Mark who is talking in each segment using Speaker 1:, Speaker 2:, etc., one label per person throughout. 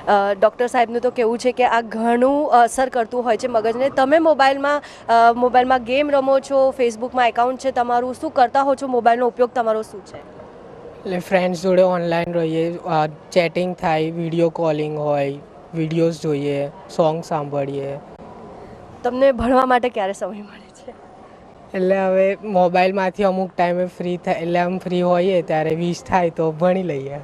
Speaker 1: Doctor સાહેબનું તો કહેવું છે કે આ ઘણું અસર કરતું હોય છે મગજને. તમે મોબાઈલમાં ગેમ રમો છો, ફેસબુકમાં એકાઉન્ટ છે તમારું, શું કરતા હો છો? મોબાઈલનો ઉપયોગ તમારો શું છે?
Speaker 2: એટલે ફ્રેન્ડ્સ જોડે ઓનલાઈન રહીએ, ચેટિંગ થાય, વિડીયો કોલિંગ હોય, વિડીયોઝ જોઈએ, સોંગ સાંભળીએ.
Speaker 1: તમને ભણવા માટે ક્યારે સમય મળે છે?
Speaker 2: એટલે હવે મોબાઈલમાંથી અમુક ટાઈમે ફ્રી થાય, એટલે આમ ફ્રી હોઈએ ત્યારે 20 થાય તો ભણી લઈએ.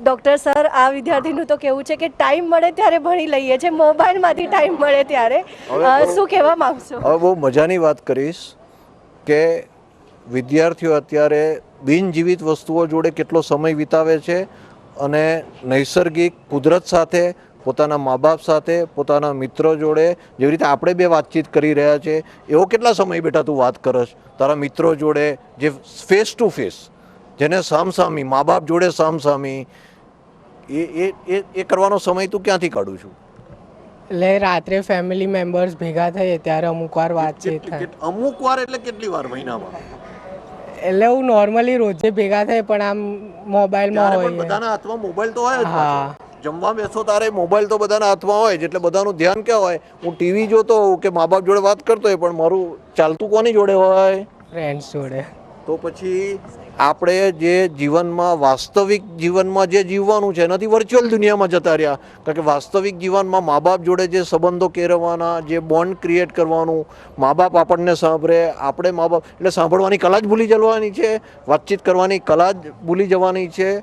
Speaker 1: ડૉક્ટર સર, આ વિદ્યાર્થીનું તો કહેવું છે કે ટાઈમ મળે ત્યારે ભણી લઈએ છે, મોબાઈલમાંથી ટાઈમ મળે ત્યારે. શું કહેવા માંગશો?
Speaker 3: હવે બહુ મજાની વાત કરીશ કે વિદ્યાર્થીઓ અત્યારે બિનજીવિત વસ્તુઓ જોડે કેટલો સમય વિતાવે છે અને નૈસર્ગિક કુદરત સાથે, પોતાના મા બાપ સાથે, પોતાના મિત્રો જોડે, જેવી રીતે આપણે બે વાતચીત કરી રહ્યા છે, એવો કેટલા સમય બેઠા તું વાત કરશ તારા મિત્રો જોડે, જે ફેસ ટુ ફેસ, જેને સામસામી મા બાપ જોડે સામસામી, એ કરવાનો સમય તું ક્યાંથી કાઢું છું?
Speaker 2: એટલે રાત્રે ફેમિલી મેમ્બર્સ ભેગા થઈએ ત્યારે અમુક વાર વાતચીત થાય.
Speaker 3: અમુક વાર એટલે કેટલી વાર મહિનામાં?
Speaker 2: એટલે હું નોર્મલી રોજે ભેગા થાય, પણ આમ મોબાઈલમાં હોય.
Speaker 3: બધાના હાથમાં મોબાઈલ તો હોય જ.
Speaker 2: હા,
Speaker 3: જમવા બેસો તારે મોબાઈલ તો બધાના હાથમાં હોય જ, એટલે બધાનું ધ્યાન ક્યાં હોય? હું ટીવી જોતો હોઉં કે મા બાપ જોડે વાત કરતો હોય, પણ મારું ચાલતું કોની જોડે હોય?
Speaker 2: ફ્રેન્ડ્સ જોડે.
Speaker 3: તો પછી આપણે જે જીવનમાં, વાસ્તવિક જીવનમાં જે જીવવાનું છે એનાથી વર્ચ્યુઅલ દુનિયામાં જતા રહ્યા. કારણ કે વાસ્તવિક જીવનમાં મા બાપ જોડે જે સંબંધો કેળવવાના, જે બોન્ડ ક્રિએટ કરવાનું, મા બાપ આપણને સાંભળે, આપણે મા બાપ, એટલે સાંભળવાની કલા જ ભૂલી જવાની છે, વાતચીત કરવાની કલા જ ભૂલી જવાની છે.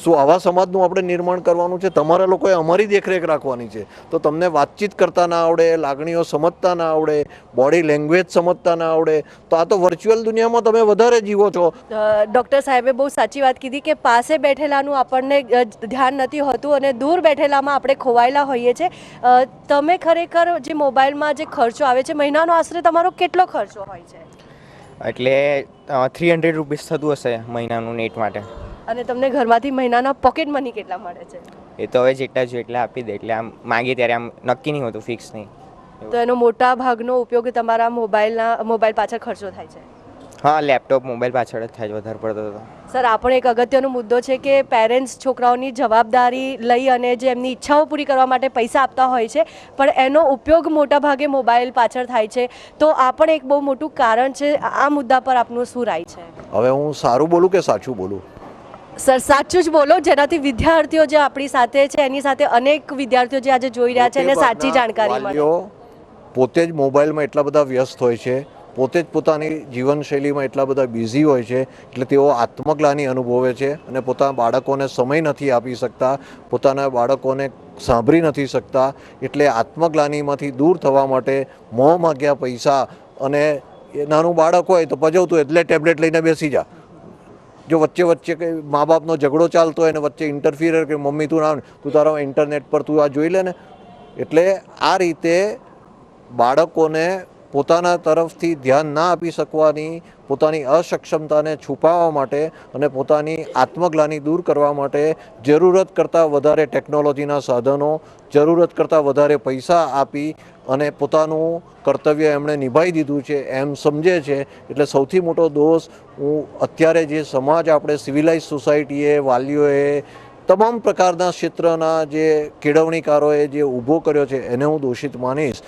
Speaker 3: શું આવા સમાજનું આપણે નિર્માણ કરવાનું છે? તમારા લોકોએ અમારી દેખરેખ રાખવાની છે. તો તમને વાતચીત કરતા ના આવડે, લાગણીઓ સમજતા ના આવડે, બોડી લેંગ્વેજ સમજતા ના આવડે, તો આ તો વર્ચ્યુઅલ દુનિયામાં તમે વધારે જીવો છો.
Speaker 1: ડૉક્ટર સાહેબે બહુ સાચી વાત કીધી કે પાસે બેઠેલાનું આપણને ધ્યાન નથી હોતું અને દૂર બેઠેલામાં આપણે ખોવાયેલા હોઈએ છીએ. તમે ખરેખર જે મોબાઈલમાં જે ખર્ચો આવે છે, મહિનાનો આશરે તમારો કેટલો ખર્ચો હોય છે?
Speaker 4: એટલે 300 રૂપીસ થતું હશે મહિનાનું નેટ માટે.
Speaker 1: અને તમને ઘરમાંથી મહિનાના પોકેટ મની કેટલા મળે છે?
Speaker 4: એ તો હવે જેટલા જોઈએ એટલા આપી દે, એટલે આમ માગીએ ત્યારે આમ નક્કી નહીં હોતું, ફિક્સ નહીં.
Speaker 1: તો એનો મોટા ભાગનો ઉપયોગ તમારા મોબાઈલ પાછળ ખર્ચો થાય છે?
Speaker 4: હા, લેપટોપ, મોબાઈલ પાછળ જ થાય છે વધારે પડતો તો.
Speaker 1: સર, આ પણ એક અગત્યનો મુદ્દો છે કે પેરેન્ટ્સ છોકરાઓની જવાબદારી લઈ અને જે એમની ઈચ્છાઓ પૂરી કરવા માટે પૈસા આપતા હોય છે, પણ એનો ઉપયોગ મોટા ભાગે મોબાઈલ પાછળ થાય છે. તો આ પણ એક બહુ મોટું કારણ છે. આ મુદ્દા પર આપનું શું રાય છે?
Speaker 3: હવે હું સારું બોલું કે સાચું બોલું?
Speaker 1: સર, સાચું જ બોલો, જેનાથી વિદ્યાર્થીઓ જે આપણી સાથે છે એની સાથે અનેક વિદ્યાર્થીઓ જે આજે જોઈ રહ્યા છે એને સાચી જાણકારી મળે.
Speaker 3: પોતે જ મોબાઈલમાં એટલા બધા વ્યસ્ત હોય છે, પોતે જ પોતાની જીવનશૈલીમાં એટલા બધા બિઝી હોય છે, એટલે તેઓ આત્મગ્લાનિ અનુભવે છે અને પોતાના બાળકોને સમય નથી આપી શકતા, પોતાના બાળકોને સાંભળી નથી શકતા. એટલે આત્મગ્લાનિમાંથી દૂર થવા માટે મોં માગ્યા પૈસા, અને નાનું બાળક હોય તો પજવતું એટલે ટેબ્લેટ લઈને બેસી જા. જો વચ્ચે કંઈ મા બાપનો ઝઘડો ચાલતો હોય અને વચ્ચે ઇન્ટરફિયર કે મમ્મી તું તારા ઇન્ટરનેટ પર તું આ જોઈ લે ને, એટલે આ રીતે બાળકોને પોતાના તરફથી ધ્યાન ના આપી શકવાની, પોતાની અસક્ષમતાને છુપાવવા માટે અને પોતાની આત્મગ્લાનિ દૂર કરવા માટે જરૂરત કરતાં વધારે ટેકનોલોજીના સાધનો, જરૂરત કરતાં વધારે પૈસા આપી અને પોતાનું કર્તવ્ય એમણે નિભાવી દીધું છે એમ સમજે છે. એટલે સૌથી મોટો દોષ હું અત્યારે જે સમાજ, આપણે સિવિલાઇઝ સોસાયટીએ, વાલીઓએ, તમામ પ્રકારના ક્ષેત્રના જે કેળવણીકારોએ જે ઊભો કર્યો છે એને હું દોષિત માનીશ.